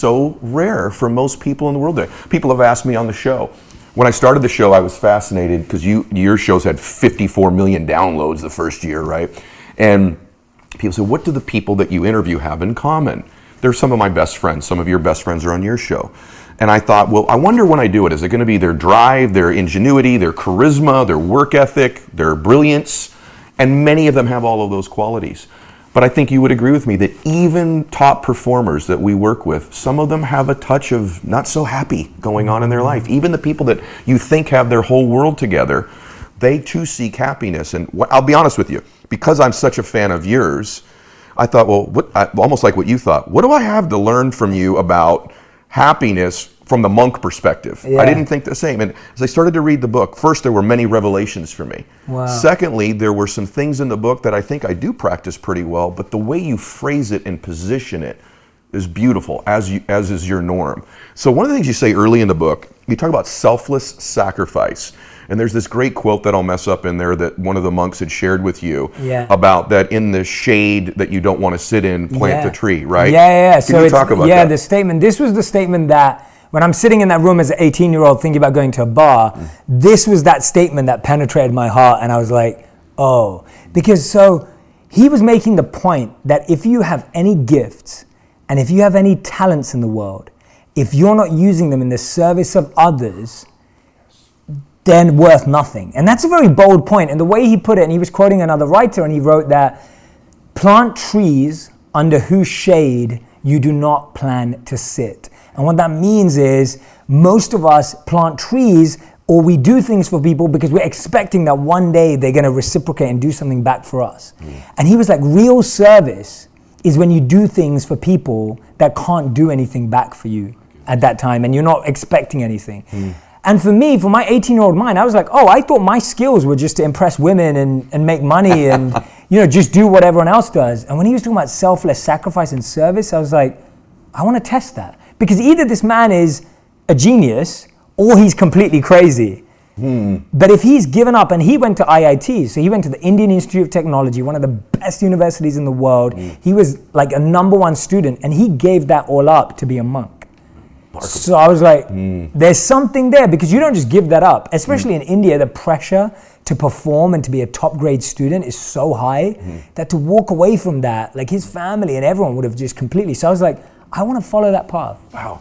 so rare for most people in the world today. People have asked me on the show. When I started the show, I was fascinated because your shows had 54 million downloads the first year, right? And people said, what do the people that you interview have in common? They're some of my best friends. Some of your best friends are on your show. And I thought, well, I wonder when I do it, is it going to be their drive, their ingenuity, their charisma, their work ethic, their brilliance? And many of them have all of those qualities. But I think you would agree with me that even top performers that we work with, some of them have a touch of not so happy going on in their life. Even the people that you think have their whole world together, they too seek happiness. And I'll be honest with you, because I'm such a fan of yours, I thought, well, almost like what you thought, what do I have to learn from you about happiness from the monk perspective? Yeah. I didn't think the same. And as I started to read the book, first, there were many revelations for me. Wow. Secondly, there were some things in the book that I think I do practice pretty well, but the way you phrase it and position it is beautiful, as is your norm. So one of the things you say early in the book, you talk about selfless sacrifice. And there's this great quote that I'll mess up in there that one of the monks had shared with you about that in the shade that you don't want to sit in, plant the tree, right? Yeah. Can you talk about that? The statement, this was the statement that when I'm sitting in that room as an 18-year-old thinking about going to a bar, this was that statement that penetrated my heart, and I was like, oh. Because so he was making the point that if you have any gifts and if you have any talents in the world, if you're not using them in the service of others, then worth nothing. And that's a very bold point. And the way he put it, and he was quoting another writer, and he wrote that, plant trees under whose shade you do not plan to sit. And what that means is most of us plant trees or we do things for people because we're expecting that one day they're going to reciprocate and do something back for us. And he was like, real service is when you do things for people that can't do anything back for you at that time and you're not expecting anything. And for me, for my 18-year-old mind, I was like, oh, I thought my skills were just to impress women and make money and just do what everyone else does. And when he was talking about selfless sacrifice and service, I was like, I want to test that. Because either this man is a genius or he's completely crazy. But if he's given up, and he went to IIT, so he went to the Indian Institute of Technology, one of the best universities in the world. He was like a #1 student, and he gave that all up to be a monk. So I was like, there's something there, because you don't just give that up. Especially in India, the pressure to perform and to be a top grade student is so high that to walk away from that, like his family and everyone would have just completely. So I was like, I want to follow that path. Wow.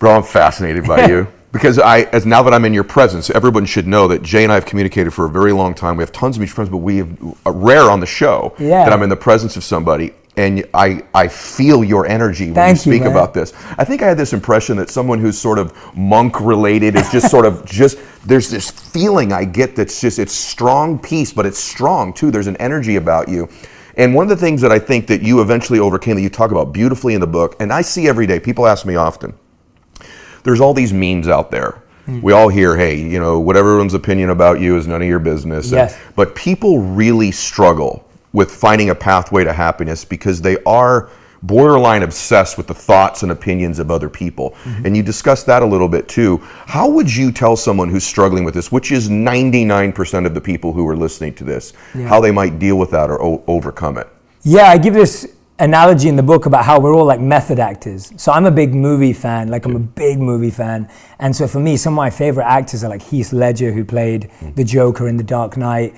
Bro, I'm fascinated by you. Because as now that I'm in your presence, everyone should know that Jay and I have communicated for a very long time. We have tons of mutual friends, but we have rare on the show that I'm in the presence of somebody. And I feel your energy when you speak about this. I think I had this impression that someone who's sort of monk related is just sort of there's this feeling I get that's just, it's strong peace, but it's strong too. There's an energy about you. And one of the things that I think that you eventually overcame, that you talk about beautifully in the book, and I see every day, people ask me often, there's all these memes out there. We all hear, hey, what everyone's opinion about you is none of your business. Yes. But people really struggle with finding a pathway to happiness because they are borderline obsessed with the thoughts and opinions of other people. And you discussed that a little bit too. How would you tell someone who's struggling with this, which is 99% of the people who are listening to this, how they might deal with that or overcome it? Yeah, I give this analogy in the book about how we're all like method actors. So I'm a big movie fan, I'm a big movie fan. And so for me, some of my favorite actors are like Heath Ledger, who played the Joker in The Dark Knight.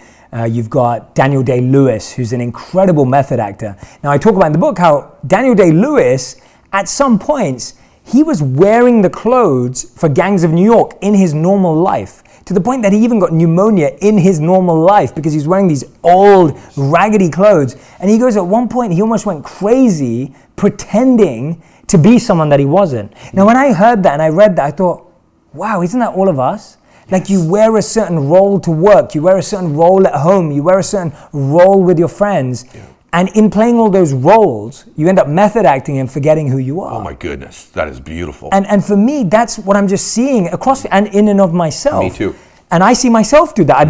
You've got Daniel Day-Lewis, who's an incredible method actor. Now, I talk about in the book how Daniel Day-Lewis, at some points, he was wearing the clothes for Gangs of New York in his normal life, to the point that he even got pneumonia in his normal life because he's wearing these old, raggedy clothes. And he goes, at one point, he almost went crazy pretending to be someone that he wasn't. Now, when I heard that and I read that, I thought, wow, isn't that all of us? Like, you wear a certain role to work, you wear a certain role at home, you wear a certain role with your friends. And in playing all those roles, you end up method acting and forgetting who you are. Oh my goodness, that is beautiful. And for me, that's what I'm just seeing across and in and of myself. Me too. And I see myself do that.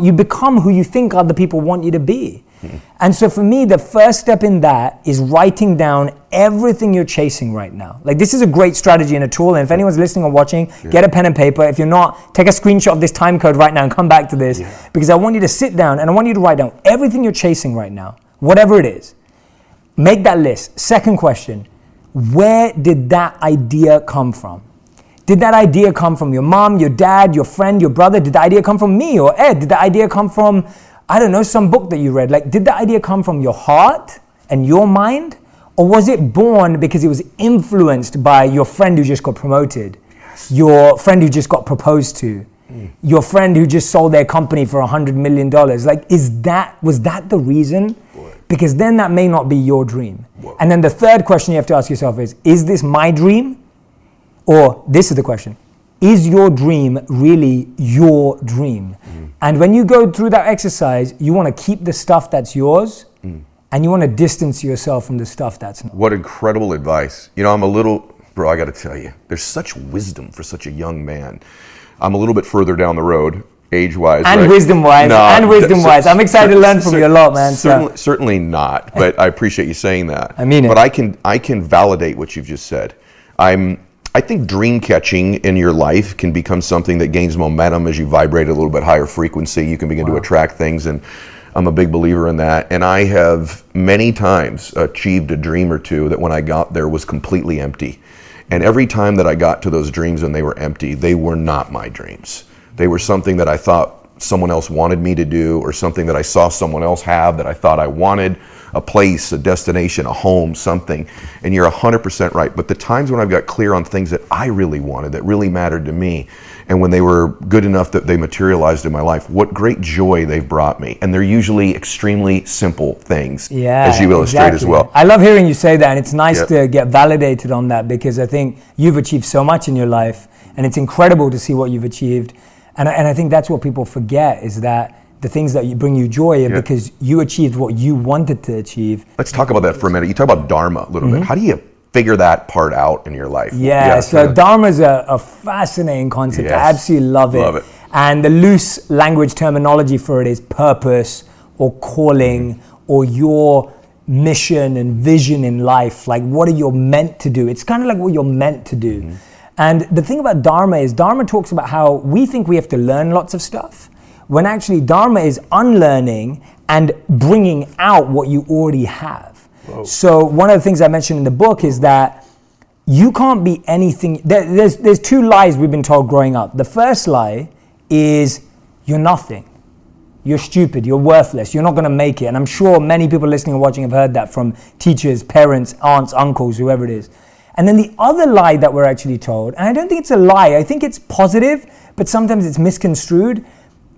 You become who you think other people want you to be. And so for me, the first step in that is writing down everything you're chasing right now. Like, this is a great strategy and a tool. And if anyone's listening or watching, get a pen and paper. If you're not, take a screenshot of this time code right now and come back to this. Because I want you to sit down and I want you to write down everything you're chasing right now, whatever it is. Make that list. Second question, where did that idea come from? Did that idea come from your mom, your dad, your friend, your brother? Did the idea come from me or Ed? Did the idea come from, I don't know, some book that you read? Like, did the idea come from your heart and your mind? Or was it born because it was influenced by your friend who just got promoted? Yes. Your friend who just got proposed to? Your friend who just sold their company for $100 million? Like, was that the reason? Boy. Because then that may not be your dream. Whoa. And then the third question you have to ask yourself is this my dream? Or this is the question, is your dream really your dream? And when you go through that exercise, you want to keep the stuff that's yours and you want to distance yourself from the stuff that's not. What incredible advice. You know, I got to tell you, there's such wisdom for such a young man. I'm a little bit further down the road, age-wise. And right? wisdom-wise, I'm excited to learn from you a lot, man. Certainly not, but I appreciate you saying that. I mean it. But I can validate what you've just said. I think dream catching in your life can become something that gains momentum as you vibrate at a little bit higher frequency. You can begin to attract things, and I'm a big believer in that. And I have many times achieved a dream or two that when I got there was completely empty. And every time that I got to those dreams and they were empty, they were not my dreams. They were something that I thought someone else wanted me to do, or something that I saw someone else have that I thought I wanted. A place, a destination, a home, something. And you're 100% right. But the times when I've got clear on things that I really wanted, that really mattered to me, and when they were good enough that they materialized in my life, what great joy they've brought me. And they're usually extremely simple things, as you illustrate as well. I love hearing you say that, and it's nice to get validated on that, because I think you've achieved so much in your life, and it's incredible to see what you've achieved. And I think that's what people forget, is that the things that bring you joy are because you achieved what you wanted to achieve. Let's talk about that for a minute. You talk about Dharma a little bit. How do you figure that part out in your life? So Dharma is a fascinating concept. I absolutely love it. And the loose language terminology for it is purpose or calling or your mission and vision in life. Like, what are you meant to do? It's kind of like what you're meant to do. And the thing about Dharma is Dharma talks about how we think we have to learn lots of stuff, when actually Dharma is unlearning and bringing out what you already have. Whoa. So one of the things I mentioned in the book is that you can't be anything. There's two lies we've been told growing up. The first lie is you're nothing. You're stupid. You're worthless. You're not going to make it. And I'm sure many people listening and watching have heard that from teachers, parents, aunts, uncles, whoever it is. And then the other lie that we're actually told, and I don't think it's a lie, I think it's positive, but sometimes it's misconstrued,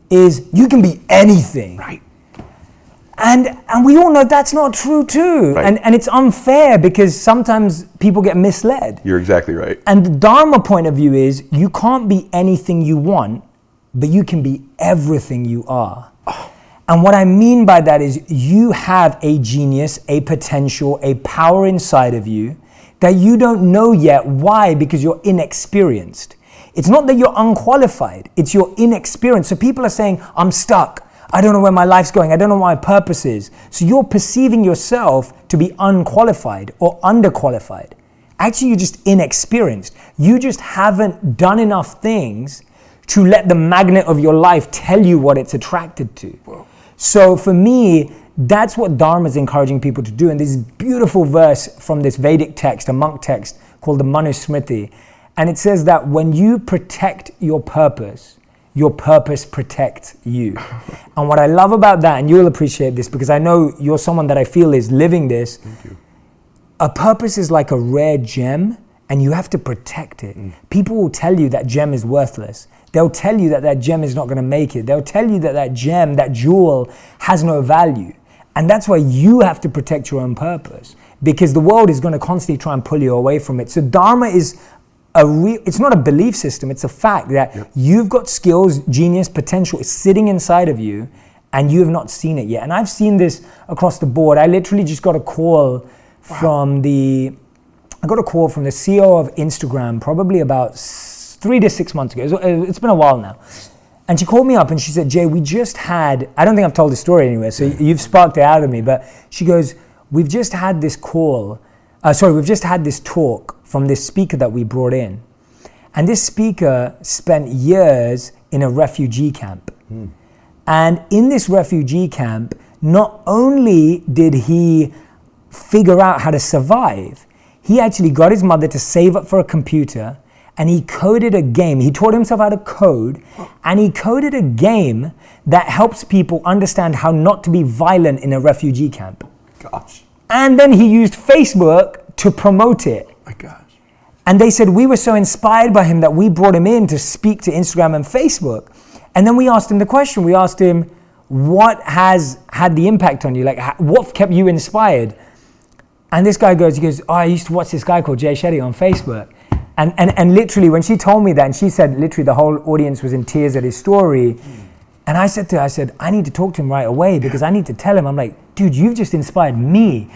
is you can be anything. Right. And we all know that's not true too. Right. And it's unfair because sometimes people get misled. You're exactly right. And the Dharma point of view is you can't be anything you want, but you can be everything you are. Oh. And what I mean by that is you have a genius, a potential, a power inside of you that you don't know yet. Why? Because you're inexperienced. It's not that you're unqualified, it's your inexperience. So people are saying, I'm stuck. I don't know where my life's going. I don't know what my purpose is. So you're perceiving yourself to be unqualified or underqualified. Actually, you're just inexperienced. You just haven't done enough things to let the magnet of your life tell you what it's attracted to. Whoa. So for me, that's what Dharma is encouraging people to do. And this beautiful verse from this Vedic text, a monk text called the Manusmriti. And it says that when you protect your purpose protects you. And what I love about that, and you'll appreciate this because I know you're someone that I feel is living this. Thank you. A purpose is like a rare gem and you have to protect it. People will tell you that gem is worthless. They'll tell you that that gem is not going to make it. They'll tell you that that gem, that jewel has no value. And that's why you have to protect your own purpose because the world is going to constantly try and pull you away from it. So Dharma is it's not a belief system, it's a fact that you've got skills, genius, potential is sitting inside of you and you have not seen it yet. And I've seen this across the board. I literally just got a call from the CEO of Instagram probably about 3 to 6 months ago. It's been a while now. And she called me up and she said, Jay, we just had, I don't think I've told the story anyway, so you've sparked it out of me, but she goes, we've just had this talk from this speaker that we brought in. And this speaker spent years in a refugee camp. And in this refugee camp, not only did he figure out how to survive, he actually got his mother to save up for a computer, and he coded a game. He taught himself how to code, and he coded a game that helps people understand how not to be violent in a refugee camp. Gosh. And then he used Facebook to promote it. My gosh. And they said we were so inspired by him that we brought him in to speak to Instagram and Facebook. And then we asked him the question. We asked him, what has had the impact on you? Like, what kept you inspired? And this guy goes, oh, I used to watch this guy called Jay Shetty on Facebook. And literally, when she told me that, and she said literally the whole audience was in tears at his story. And I said to her, I need to talk to him right away because I need to tell him. I'm like, dude, you've just inspired me.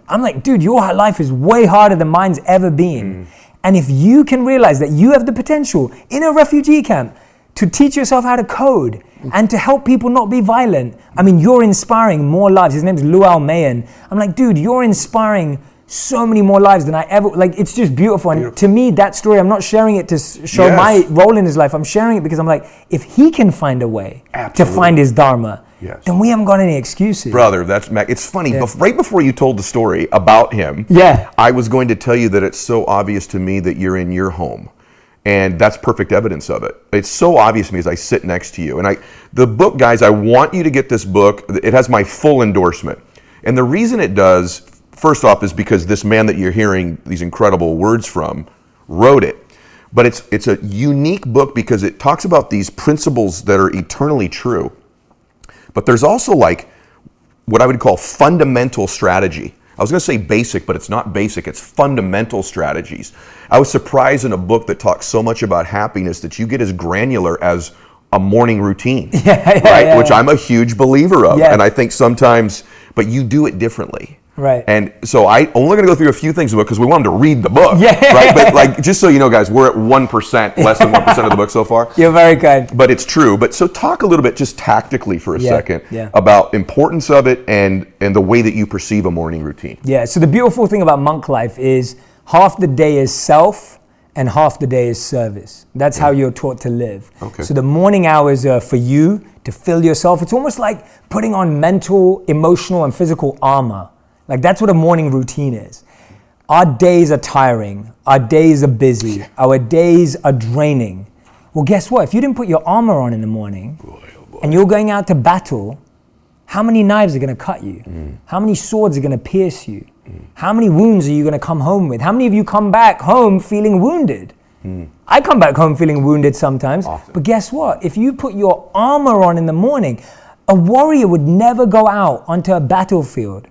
I'm like, dude, your life is way harder than mine's ever been. And if you can realize that you have the potential in a refugee camp to teach yourself how to code and to help people not be violent, I mean, you're inspiring more lives. His name's Luau Mayan. I'm like, dude, you're inspiring so many more lives than I ever, it's just beautiful. And to me, that story, I'm not sharing it to show my role in his life. I'm sharing it because I'm like, if he can find a way to find his dharma, then we haven't got any excuses. Brother, it's funny. Right before you told the story about him, I was going to tell you that it's so obvious to me that you're in your home. And that's perfect evidence of it. It's so obvious to me as I sit next to you. And the book, guys, I want you to get this book. It has my full endorsement. And the reason it does, first off, is because this man that you're hearing these incredible words from wrote it. But it's a unique book because it talks about these principles that are eternally true. But there's also what I would call fundamental strategy. I was going to say basic, but it's not basic. It's fundamental strategies. I was surprised in a book that talks so much about happiness that you get as granular as a morning routine, which I'm a huge believer of. And I think sometimes, but you do it differently. Right. And so I only going to go through a few things of it because we want them to read the book. Right. But just so you know, guys, we're at 1%, less than 1% of the book so far. You're very kind. But it's true. But so talk a little bit just tactically for a second about importance of it and the way that you perceive a morning routine. Yeah. So the beautiful thing about monk life is half the day is self and half the day is service. That's how you're taught to live. Okay. So the morning hours are for you to fill yourself. It's almost like putting on mental, emotional, and physical armor. That's what a morning routine is. Our days are tiring. Our days are busy. Our days are draining. Well, guess what? If you didn't put your armor on in the morning and you're going out to battle, how many knives are going to cut you? How many swords are going to pierce you? How many wounds are you going to come home with? How many of you come back home feeling wounded? I come back home feeling wounded sometimes. Often. But guess what? If you put your armor on in the morning, a warrior would never go out onto a battlefield.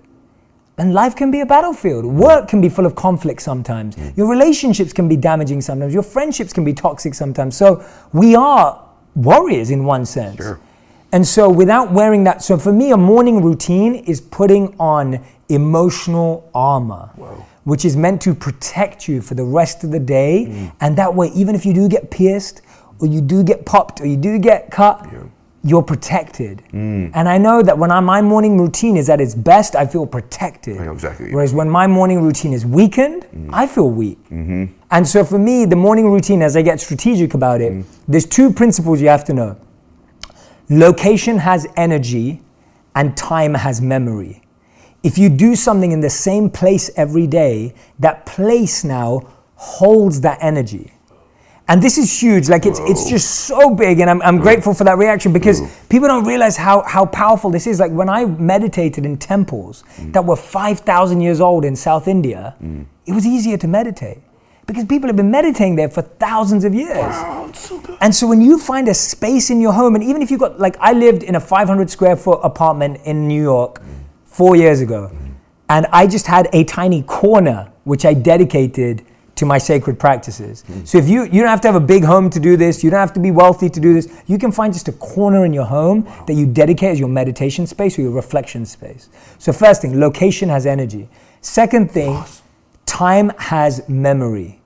And life can be a battlefield. Work can be full of conflict sometimes. Your relationships can be damaging sometimes. Your friendships can be toxic sometimes. So we are warriors in one sense. Sure. And so without wearing that, so for me, a morning routine is putting on emotional armor, which is meant to protect you for the rest of the day. And that way, even if you do get pierced, or you do get popped, or you do get cut, you're protected. And I know that when my morning routine is at its best, I feel protected. I know exactly. Whereas when my morning routine is weakened, I feel weak. And so for me, the morning routine, as I get strategic about it, there's two principles you have to know. Location has energy and time has memory. If you do something in the same place every day, that place now holds that energy. And this is huge. It's just so big, and I'm grateful for that reaction because people don't realize how powerful this is. When I meditated in temples that were 5,000 years old in South India, it was easier to meditate because people have been meditating there for thousands of years. Wow, it's so good. And so when you find a space in your home, and even if you've got, I lived in a 500 square foot apartment in New York 4 years ago, and I just had a tiny corner which I dedicated to my sacred practices. So if you don't have to have a big home to do this, you don't have to be wealthy to do this, you can find just a corner in your home that you dedicate as your meditation space or your reflection space. So first thing, location has energy. Second thing, time has memory.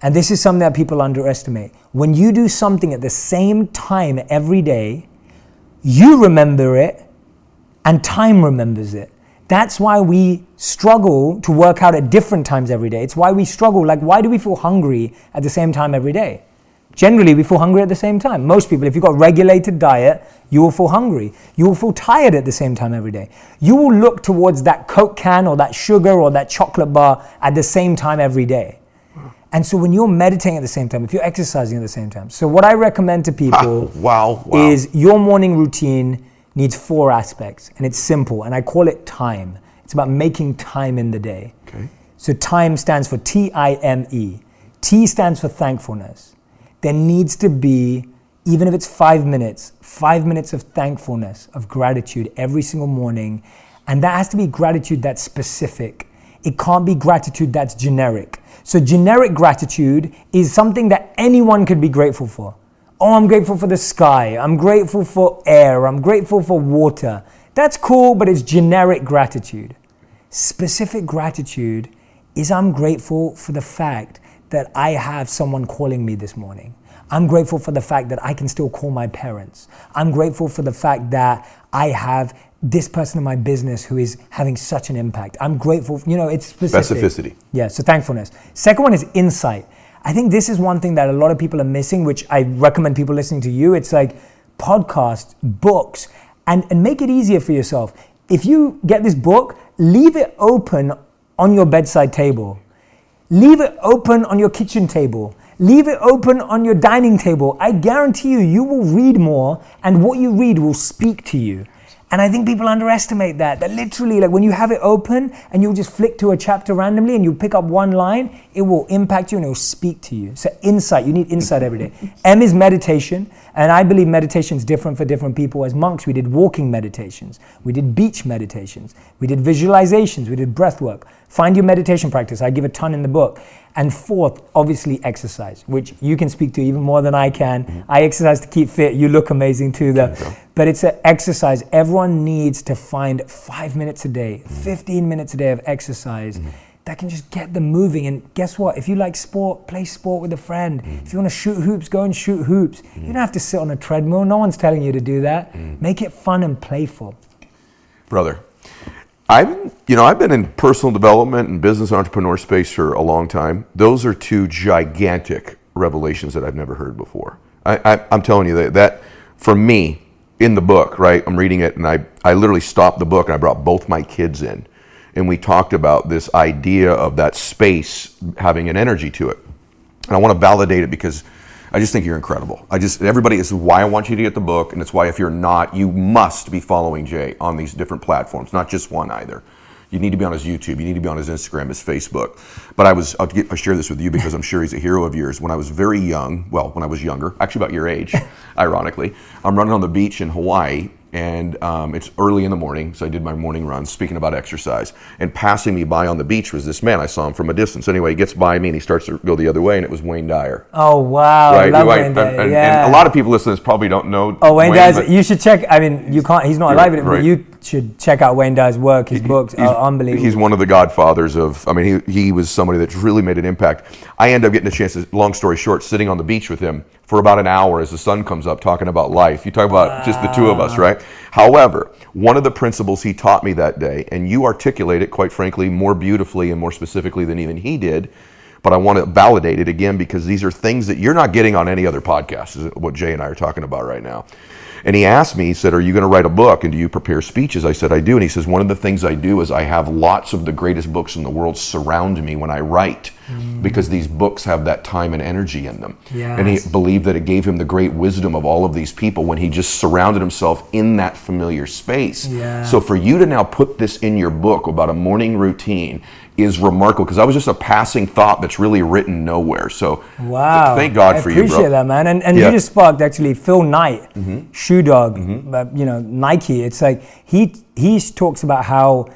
And this is something that people underestimate. When you do something at the same time every day, you remember it and time remembers it. That's why we struggle to work out at different times every day. It's why we struggle. Why do we feel hungry at the same time every day? Generally, we feel hungry at the same time. Most people, if you've got a regulated diet, you will feel hungry. You will feel tired at the same time every day. You will look towards that Coke can or that sugar or that chocolate bar at the same time every day. And so when you're meditating at the same time, if you're exercising at the same time, so what I recommend to people is your morning routine needs 4 aspects, and it's simple, and I call it time. It's about making time in the day. Okay. So time stands for T-I-M-E. T stands for thankfulness. There needs to be, even if it's 5 minutes of thankfulness, of gratitude every single morning. And that has to be gratitude that's specific. It can't be gratitude that's generic. So generic gratitude is something that anyone could be grateful for. Oh, I'm grateful for the sky. I'm grateful for air. I'm grateful for water. That's cool, but it's generic gratitude. Specific gratitude is I'm grateful for the fact that I have someone calling me this morning. I'm grateful for the fact that I can still call my parents. I'm grateful for the fact that I have this person in my business who is having such an impact. I'm grateful, it's specific. Specificity. Yeah, so thankfulness. Second one is insight. I think this is one thing that a lot of people are missing, which I recommend people listening to you. It's like podcasts, books, and make it easier for yourself. If you get this book, leave it open on your bedside table. Leave it open on your kitchen table. Leave it open on your dining table. I guarantee you will read more, and what you read will speak to you. And I think people underestimate that literally, like when you have it open and you'll just flick to a chapter randomly and you pick up one line, it will impact you and it will speak to you. So insight, you need insight every day. M is meditation, and I believe meditation is different for different people. As monks, we did walking meditations, we did beach meditations, we did visualizations, we did breath work. Find your meditation practice. I give a ton in the book. And fourth, obviously exercise, which you can speak to even more than I can. Mm-hmm. I exercise to keep fit. You look amazing too, though. So. But it's an exercise. Everyone needs to find 5 minutes a day, 15 minutes a day of exercise that can just get them moving. And guess what? If you like sport, play sport with a friend. If you want to shoot hoops, go and shoot hoops. You don't have to sit on a treadmill. No one's telling you to do that. Make it fun and playful. Brother, I've been in personal development and business entrepreneur space for a long time. Those are 2 gigantic revelations that I've never heard before. I'm telling you that for me, in the book, right, I'm reading it and I literally stopped the book and I brought both my kids in. And we talked about this idea of that space having an energy to it. And I want to validate it because I just think you're incredible. Everybody, this is why I want you to get the book, and it's why if you're not, you must be following Jay on these different platforms, not just one either. You need to be on his YouTube, you need to be on his Instagram, his Facebook. But I'll share this with you because I'm sure he's a hero of yours. When I was very young, when I was younger, actually about your age, ironically, I'm running on the beach in Hawaii, and it's early in the morning, so I did my morning run, speaking about exercise. And passing me by on the beach was this man. I saw him from a distance. Anyway, he gets by me and he starts to go the other way, and it was Wayne Dyer. Oh, wow. Right? I love Wayne Dyer. And a lot of people listening to this probably don't know Wayne Dyer's, you should check, he's not alive, right. But you should check out Wayne Dyer's work. His books are unbelievable. He's one of the godfathers of, he was somebody that's really made an impact. I end up getting a chance, long story short, sitting on the beach with him for about an hour as the sun comes up, talking about life. You talk about just the 2 of us, right? However, one of the principles he taught me that day, and you articulate it, quite frankly, more beautifully and more specifically than even he did, but I want to validate it again because these are things that you're not getting on any other podcast, is what Jay and I are talking about right now. And he asked me, he said, are you going to write a book and do you prepare speeches? I said, I do. And he says, one of the things I do is I have lots of the greatest books in the world surround me when I write because these books have that time and energy in them. Yes. And he believed that it gave him the great wisdom of all of these people when he just surrounded himself in that familiar space. Yeah. So for you to now put this in your book about a morning routine is remarkable because that was just a passing thought that's really written nowhere. So wow. Thank God for you, bro. I appreciate that, man. And you just sparked actually Phil Knight, Shoe Dog, Nike. It's like he talks about how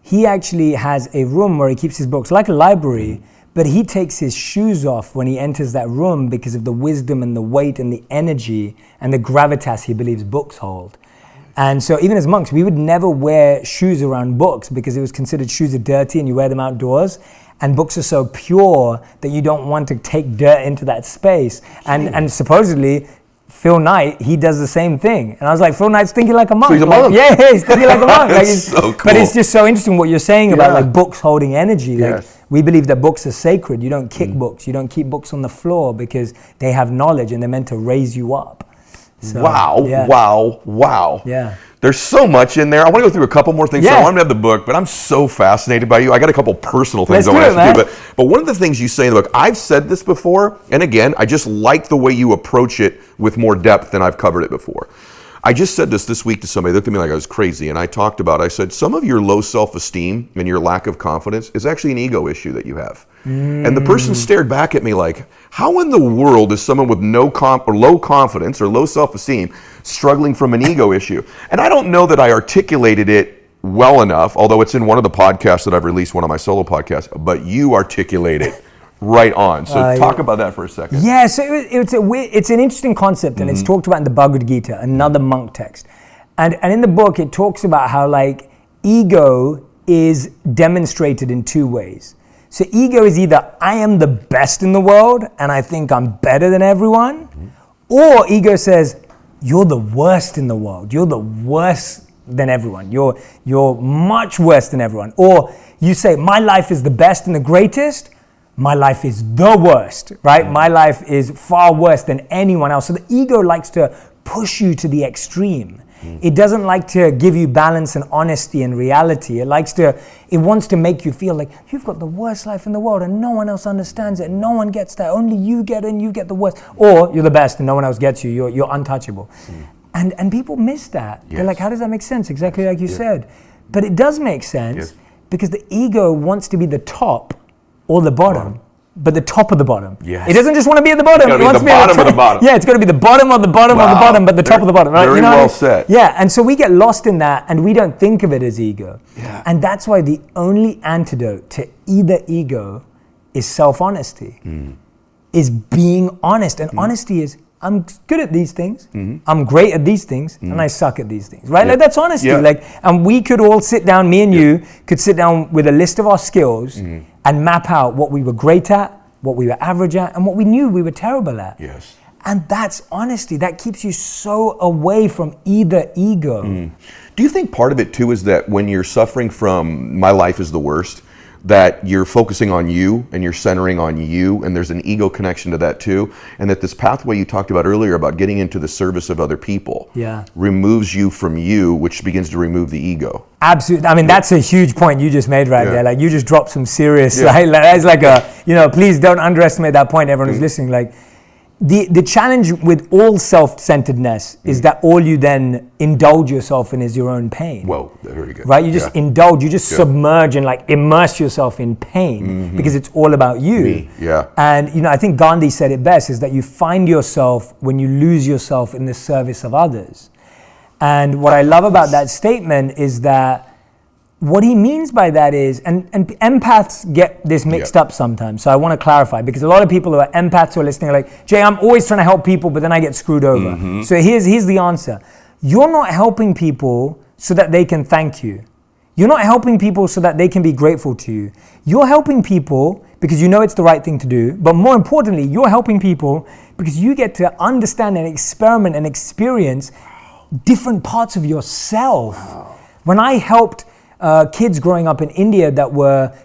he actually has a room where he keeps his books like a library, but he takes his shoes off when he enters that room because of the wisdom and the weight and the energy and the gravitas he believes books hold. And so even as monks, we would never wear shoes around books because it was considered shoes are dirty and you wear them outdoors. And books are so pure that you don't want to take dirt into that space. And supposedly, Phil Knight, he does the same thing. And I was like, Phil Knight's thinking like a monk. So he's a monk. Yeah, he's thinking like a monk. That's so cool. But it's just so interesting what you're saying about like books holding energy. Like We believe that books are sacred. You don't kick books. You don't keep books on the floor because they have knowledge and they're meant to raise you up. So, wow. Yeah. There's so much in there. I want to go through a couple more things. So Yeah. I want to have the book, but I'm so fascinated by you. I got a couple personal things Let's I want do to it, ask you. man. But one of the things you say in the book, I've said this before, and again, I just like the way you approach it with more depth than I've covered it before. I just said this week to somebody, they looked at me like I was crazy, and I talked about, I said, some of your low self-esteem and your lack of confidence is actually an ego issue that you have. And the person stared back at me like, how in the world is someone with low confidence or low self-esteem struggling from an ego issue? And I don't know that I articulated it well enough, although it's in one of the podcasts that I've released, one of my solo podcasts, but you articulate it right on. So talk about that for a second. Yeah, so it's an interesting concept, and it's talked about in the Bhagavad Gita, another monk text. And in the book, it talks about how like ego is demonstrated in two ways. So ego is either I am the best in the world and I think I'm better than everyone, or ego says you're the worst in the world. You're the worst than everyone. You're much worse than everyone. Or you say my life is the best and the greatest. My life is the worst, right? My life is far worse than anyone else. So the ego likes to push you to the extreme. It doesn't like to give you balance and honesty and reality. It wants to make you feel like you've got the worst life in the world and no one else understands it and no one gets that. Only you get it and you get the worst. Or you're the best and no one else gets you. You're untouchable. And people miss that. Yes. They're like, how does that make sense? Exactly like you said. But it does make sense because the ego wants to be the top or the bottom. But the top of the bottom. Yes. It doesn't just want to be at the bottom. It wants to be at the bottom of the bottom. Yeah, it's got to be the bottom of the bottom of the bottom, but the top of the bottom. Right? Very well said. Yeah, and so we get lost in that and we don't think of it as ego. Yeah. And that's why the only antidote to either ego is self-honesty, is being honest. And honesty is, I'm good at these things, I'm great at these things, and I suck at these things, right? Yeah. Like that's honesty. Yeah. Like, and we could all sit down, me and you could sit down with a list of our skills and map out what we were great at, what we were average at, and what we knew we were terrible at. Yes. And that's honesty. That keeps you so away from either ego. Do you think part of it too is that when you're suffering from my life is the worst, that you're focusing on you and you're centering on you, and there's an ego connection to that too, and that this pathway you talked about earlier about getting into the service of other people removes you from you, which begins to remove the ego? Absolutely. I mean, that's a huge point you just made right there. Like you just dropped some serious, right? Like, that's like please don't underestimate that point, everyone who's listening. Like the challenge with all self-centeredness is that all you then indulge yourself in is your own pain. Well, very good. Right? You just indulge, you just submerge and like immerse yourself in pain because it's all about you. Me. Yeah. And I think Gandhi said it best, is that you find yourself when you lose yourself in the service of others. And what I love about that statement is that what he means by that is, and empaths get this mixed up sometimes, so I want to clarify, because a lot of people who are empaths who are listening are like, Jay, I'm always trying to help people, but then I get screwed over. So here's the answer. You're not helping people so that they can thank you. You're not helping people so that they can be grateful to you. You're helping people because you know it's the right thing to do, but more importantly, you're helping people because you get to understand and experiment and experience different parts of yourself. When I helped kids growing up in India that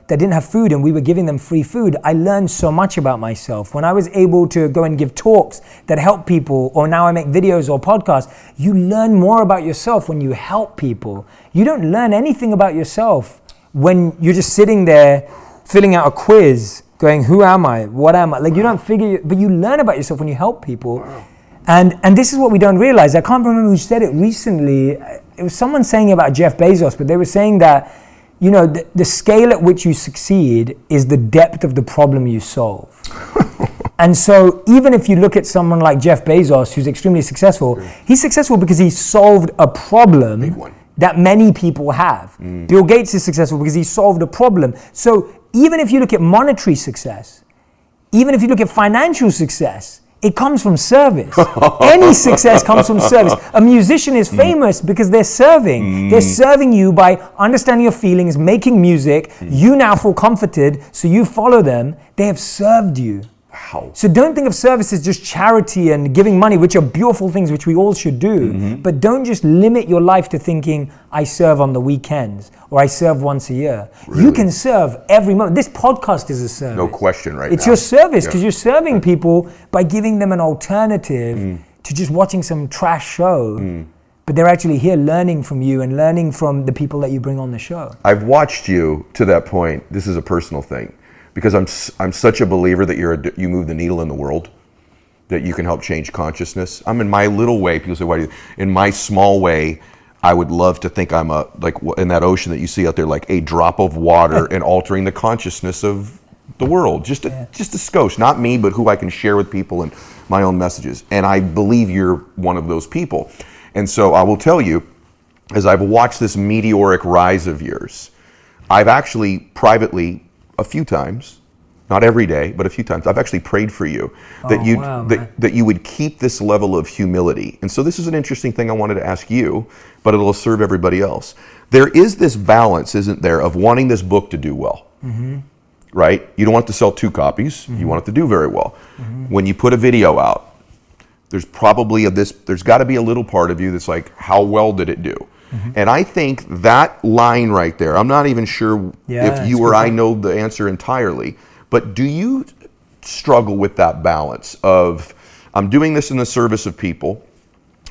didn't have food and we were giving them free food, I learned so much about myself. When I was able to go and give talks that help people, or now I make videos or podcasts, you learn more about yourself when you help people. You don't learn anything about yourself when you're just sitting there filling out a quiz going, who am I? What am I? Like, you don't figure, but you learn about yourself when you help people. And this is what we don't realize. I can't remember who said it recently. It was someone saying about Jeff Bezos, but they were saying that, the scale at which you succeed is the depth of the problem you solve. And so even if you look at someone like Jeff Bezos, who's extremely successful, he's successful because he solved a problem that many people have. Bill Gates is successful because he solved a problem. So even if you look at monetary success, even if you look at financial success, it comes from service. Any success comes from service. A musician is famous because they're serving. They're serving you by understanding your feelings, making music. You now feel comforted, so you follow them. They have served you. Wow. So don't think of service as just charity and giving money, which are beautiful things, which we all should do. But don't just limit your life to thinking, I serve on the weekends or I serve once a year. Really? You can serve every moment. This podcast is a service. No question right It's now. your service because you're serving people by giving them an alternative to just watching some trash show. But they're actually here learning from you and learning from the people that you bring on the show. I've watched you to that point. This is a personal thing, because I'm such a believer that you move the needle in the world, that you can help change consciousness. I'm in my little way. People say, "Why do you?" In my small way, I would love to think I'm like in that ocean that you see out there, like a drop of water and altering the consciousness of the world. Just a skosh, not me, but who I can share with people and my own messages. And I believe you're one of those people. And so I will tell you, as I've watched this meteoric rise of yours, I've actually privately, a few times, not every day, but a few times, I've actually prayed for you that you would keep this level of humility. And so this is an interesting thing I wanted to ask you, but it'll serve everybody else. There is this balance, isn't there, of wanting this book to do well, right? You don't want to sell 2 copies. You want it to do very well. When you put a video out, there's probably there's got to be a little part of you that's like, how well did it do? And I think that line right there, I'm not even sure if you or I know the answer entirely, but do you struggle with that balance of, I'm doing this in the service of people,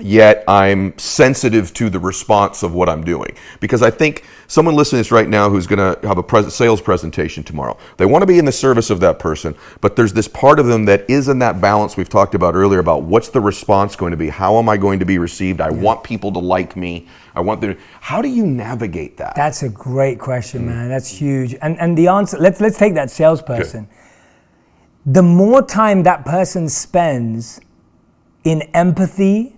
yet I'm sensitive to the response of what I'm doing? Because I think someone listening to this right now who's going to have a sales presentation tomorrow, they want to be in the service of that person, but there's this part of them that is in that balance we've talked about earlier about what's the response going to be? How am I going to be received? I want people to like me. How do you navigate that? That's a great question, man. That's huge. And the answer, let's take that salesperson. Okay. The more time that person spends in empathy,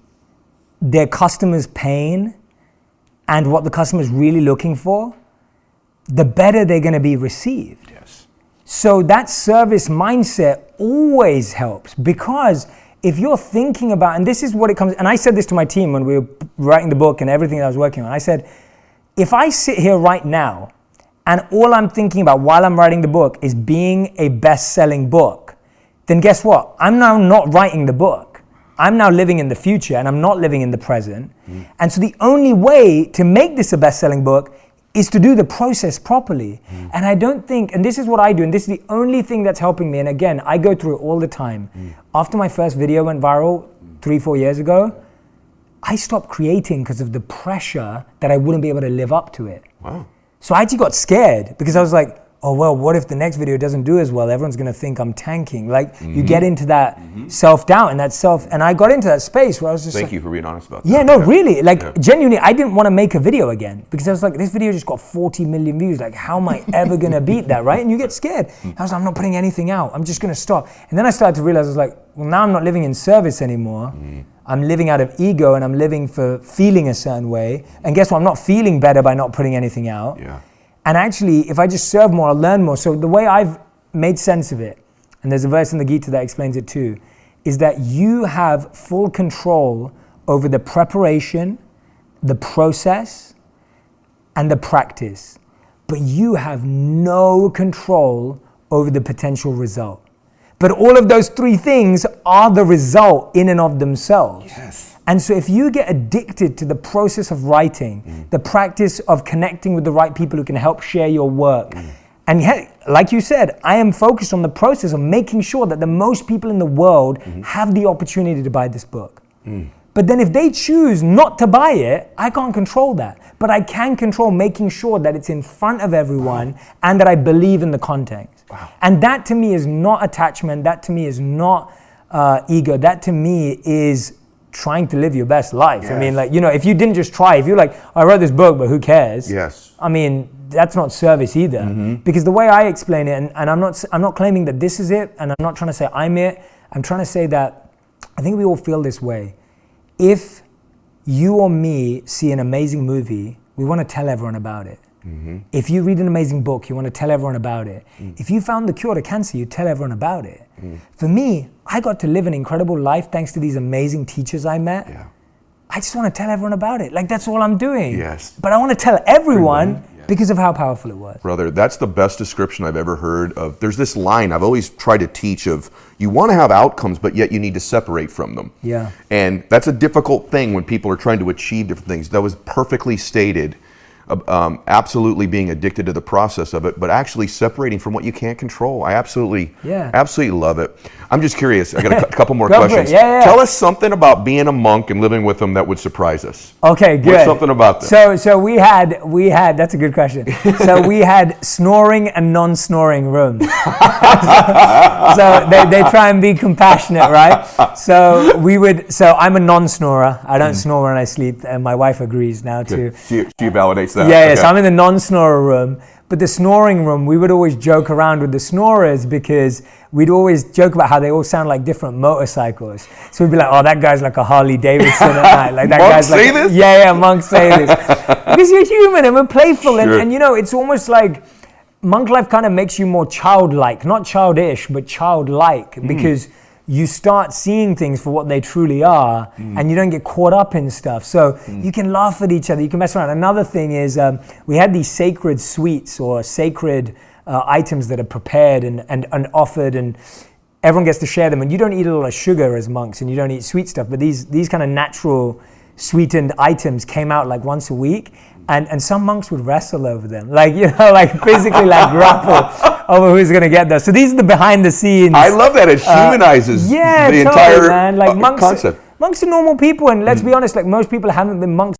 their customer's pain, and what the customer's really looking for, the better they're going to be received. Yes. So that service mindset always helps, because if you're thinking about, and this is what it comes, and I said this to my team when we were writing the book and everything that I was working on, I said, if I sit here right now and all I'm thinking about while I'm writing the book is being a best-selling book, then guess what? I'm now not writing the book. I'm now living in the future and I'm not living in the present. And so the only way to make this a best-selling book is to do the process properly. And I don't think, and this is what I do, and this is the only thing that's helping me, and again, I go through it all the time. After my first video went viral 3-4 years ago, I stopped creating because of the pressure that I wouldn't be able to live up to it. Wow. So I actually got scared because I was like, oh, well, what if the next video doesn't do as well? Everyone's going to think I'm tanking. Like, you get into that self-doubt and and I got into that space where I was just Thank you for being honest about that. Yeah, no, really. Like, genuinely, I didn't want to make a video again because I was like, this video just got 40 million views. Like, how am I ever going to beat that, right? And you get scared. I was like, I'm not putting anything out. I'm just going to stop. And then I started to realize, I was like, well, now I'm not living in service anymore. I'm living out of ego and I'm living for feeling a certain way. And guess what? I'm not feeling better by not putting anything out. Yeah. And actually, if I just serve more, I'll learn more. So the way I've made sense of it, and there's a verse in the Gita that explains it too, is that you have full control over the preparation, the process, and the practice. But you have no control over the potential result. But all of those 3 things are the result in and of themselves. Yes. And so if you get addicted to the process of writing, the practice of connecting with the right people who can help share your work, and like you said, I am focused on the process of making sure that the most people in the world have the opportunity to buy this book. But then if they choose not to buy it, I can't control that. But I can control making sure that it's in front of everyone and that I believe in the content. And that to me is not attachment. That to me is not ego. That to me is trying to live your best life. Yes. I mean, like, if you didn't just try, if you're like, I wrote this book, but who cares? Yes. I mean, that's not service either. Because the way I explain it, and I'm not claiming that this is it, and I'm not trying to say I'm it. I'm trying to say that I think we all feel this way. If you or me see an amazing movie, we want to tell everyone about it. If you read an amazing book, you want to tell everyone about it. If you found the cure to cancer, you tell everyone about it. For me, I got to live an incredible life thanks to these amazing teachers I met. I just want to tell everyone about it. Like, that's all I'm doing. Yes. But I want to tell everyone because of how powerful it was. Brother, that's the best description I've ever heard of. There's this line I've always tried to teach of, you want to have outcomes, but yet you need to separate from them. Yeah. And that's a difficult thing when people are trying to achieve different things. That was perfectly stated. Absolutely being addicted to the process of it, but actually separating from what you can't control. I absolutely love it. I'm just curious. I got a couple more questions. Tell us something about being a monk and living with them that would surprise us. Okay, good. What's something about that? So we had. That's a good question. So we had snoring and non-snoring rooms. So they try and be compassionate, right? So we would. So I'm a non-snorer. I don't snore when I sleep, and my wife agrees now too. She validates that. Yeah, okay. so I'm in the non-snorer room. But the snoring room, we would always joke around with the snorers because we'd always joke about how they all sound like different motorcycles. So we'd be like, oh, that guy's like a Harley Davidson at night. Like that monks guy's like, say this? Yeah, monks say this. Because you're human and we're playful. Sure. And you know, it's almost like monk life kind of makes you more childlike, not childish, but childlike, because you start seeing things for what they truly are, and you don't get caught up in stuff. So you can laugh at each other, you can mess around. Another thing is we had these sacred sweets or sacred items that are prepared and offered, and everyone gets to share them. And you don't eat a lot of sugar as monks, and you don't eat sweet stuff, but these kind of natural sweetened items came out like once a week. And some monks would wrestle over them, like, you know, like physically like grapple over who's going to get those. So these are the behind the scenes. I love that. It humanizes the totally, entire man. Like concept. Monks are normal people, and let's be honest, like most people haven't been monks.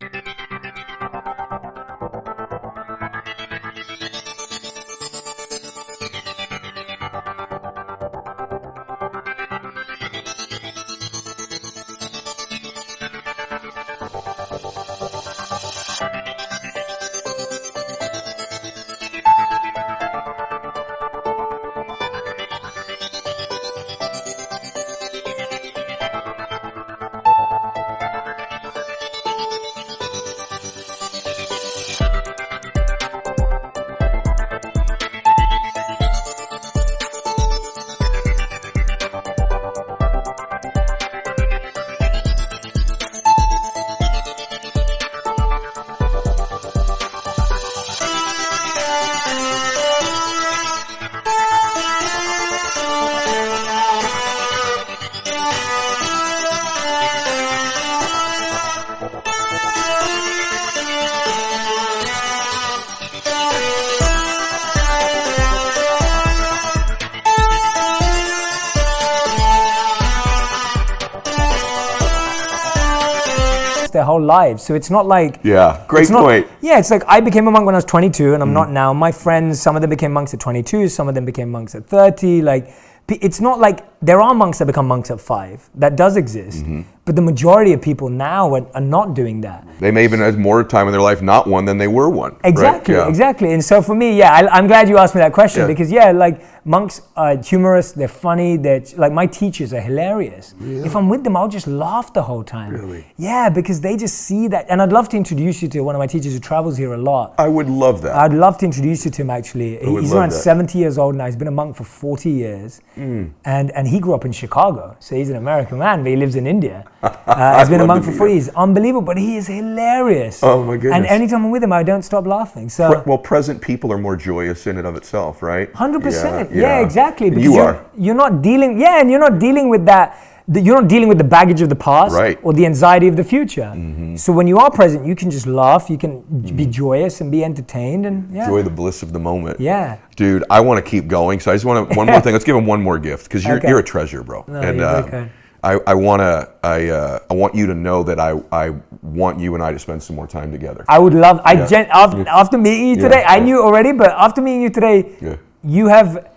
Their whole lives. So it's not like... Yeah, great point. Yeah, it's like I became a monk when I was 22 and I'm not now. My friends, some of them became monks at 22, some of them became monks at 30. Like, it's not like there are monks that become monks at 5. That does exist. But the majority of people now are not doing that. They may even have more time in their life not one than they were one. Exactly, right? Yeah. exactly. And so for me, I'm glad you asked me that question because like monks are humorous, they're funny, they're like my teachers are hilarious. Really? If I'm with them, I'll just laugh the whole time. Really? Yeah, because they just see that. And I'd love to introduce you to one of my teachers who travels here a lot. I would love that. I'd love to introduce you to him actually. He's around 70 years old now. He's been a monk for 40 years. And he grew up in Chicago. So he's an American man, but he lives in India. He's been a monk for 40 years. Unbelievable, but he is hilarious. Oh my goodness. And anytime I'm with him, I don't stop laughing. So well, present people are more joyous in and of itself, right? 100%. Yeah, exactly. Because you you're not dealing, and you're not dealing with that. You're not dealing with the baggage of the past or the anxiety of the future. So when you are present, you can just laugh, you can be joyous and be entertained and enjoy the bliss of the moment. Yeah. Dude, I want to keep going. So I just want to, one more thing. Let's give him one more gift because you're a treasure, bro. No, and okay. I want you to know that I want you and I to spend some more time together. I would love, after meeting you today, I knew already, but after meeting you today, you have,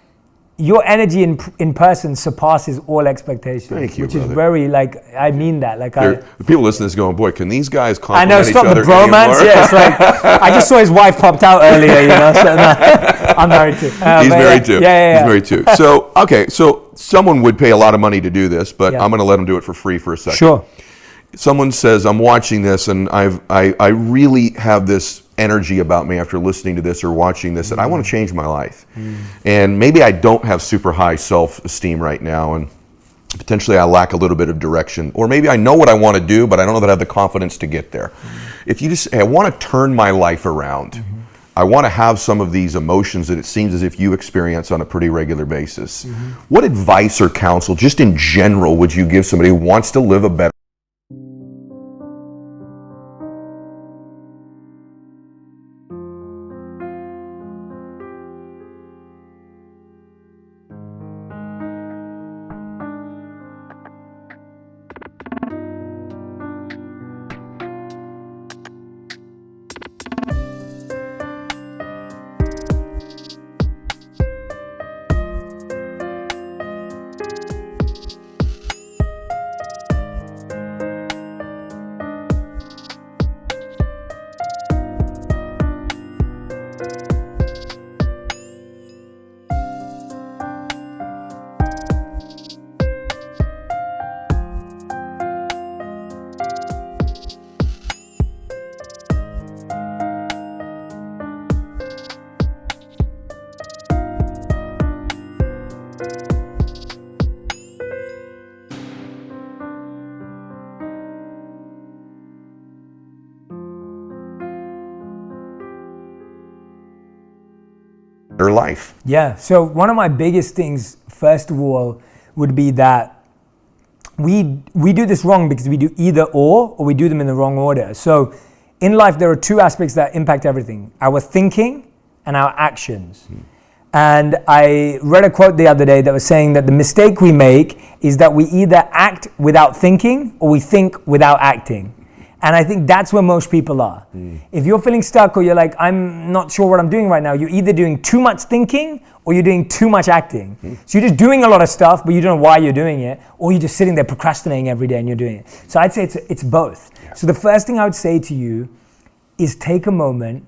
your energy in person surpasses all expectations. Thank you, which brother. is very, like, I mean that. Like, the people listening to this going, boy, can these guys I compliment know, each stop other the bromance. anymore? Yeah, it's like, I just saw his wife popped out earlier, you know. So, no, I'm married too. He's married too. Yeah. He's married too. So, okay, so someone would pay a lot of money to do this, but I'm going to let them do it for free for a second. Sure. Someone says, I'm watching this and I really have this energy about me after listening to this or watching this, and I want to change my life. And maybe I don't have super high self-esteem right now, and potentially I lack a little bit of direction. Or maybe I know what I want to do, but I don't know that I have the confidence to get there. If you just say, I want to turn my life around, I want to have some of these emotions that it seems as if you experience on a pretty regular basis. What advice or counsel, just in general, would you give somebody who wants to live a better life? Yeah, so one of my biggest things, first of all, would be that we do this wrong because we do either or we do them in the wrong order. So in life, there are two aspects that impact everything: our thinking and our actions. And I read a quote the other day that was saying that the mistake we make is that we either act without thinking or we think without acting. And I think that's where most people are. If you're feeling stuck or you're like, I'm not sure what I'm doing right now, you're either doing too much thinking or you're doing too much acting. So you're just doing a lot of stuff, but you don't know why you're doing it, or you're just sitting there procrastinating every day and you're doing it. So I'd say it's both. Yeah. So the first thing I would say to you is take a moment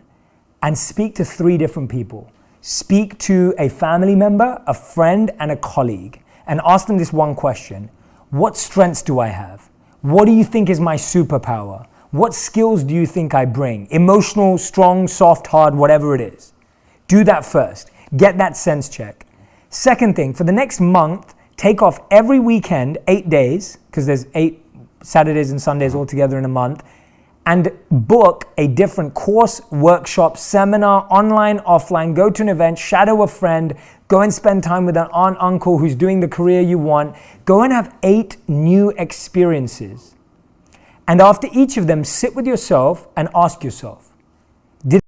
and speak to 3 different people. Speak to a family member, a friend, and a colleague, and ask them this one question: what strengths do I have? What do you think is my superpower? What skills do you think I bring? Emotional, strong, soft, hard, whatever it is. Do that first. Get that sense check. Second thing, for the next month, take off every weekend, 8 days, because there's 8 Saturdays and Sundays all together in a month, and book a different course, workshop, seminar, online, offline. Go to an event, shadow a friend, go and spend time with an aunt, uncle who's doing the career you want. Go and have 8 new experiences. And after each of them, sit with yourself and ask yourself,